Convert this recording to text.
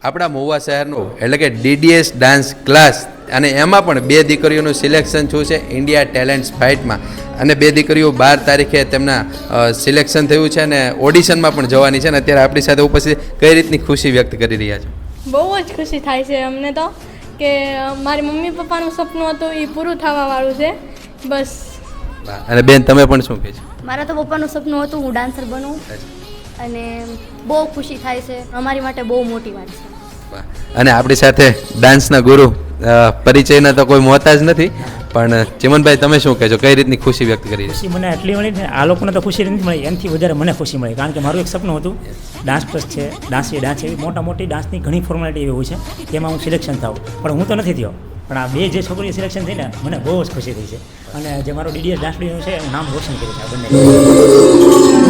આપણા મહુવા શહેરનું એટલે કે ડીડીએસ ડાન્સ ક્લાસ અને એમાં પણ 2 દીકરીઓનું સિલેક્શન થયું છે ઇન્ડિયા ટેલેન્ટ્સ ફાઇટમાં અને 2 દીકરીઓ 12 તારીખે તેમના સિલેક્શન થયું છે અને ઓડિશનમાં પણ જવાની છે અને અત્યારે આપણી સાથે ઉપસ્થિત કઈ રીતની ખુશી વ્યક્ત કરી રહ્યા છો? બહુ જ ખુશી થાય છે અમને તો કે મારી મમ્મી પપ્પાનું સપનું હતું એ પૂરું થવા વાળું છે બસ. અને બેન તમે પણ શું કહે છો? મારા તો પપ્પાનું સપનું હતું હું ડાન્સર બનું અને બહુ ખુશી થાય છે, અમારી માટે બહુ મોટી વાત છે. અને આપણી સાથે ડાન્સના ગુરુ પરિચયના તો કોઈ મોહતાજ નથી પણ ચિમનભાઈ તમે શું કહેજો, કઈ રીતની ખુશી વ્યક્ત કરી? ખુશી મને એટલી મળી ને, આ લોકોને તો ખુશી નથી મળી, એનાથી વધારે મને ખુશી મળી કારણ કે મારું એક સપનું હતું ડાન્સ પ્લસ છે, ડાન્સ એવી મોટી ડાન્સની ઘણી ફોર્માલિટી એવી હોય છે તેમાં હું સિલેક્શન થાઉં પણ હું તો નથી થયો. પણ આ 2 જે છોકરીઓ સિલેક્શન થઈ ને મને બહુ જ ખુશી થઈ છે અને જે મારો ડીડીએસ ડાન્સ સ્ટુડિયો છે એનું નામ રોશન કર્યું છે આ બંને.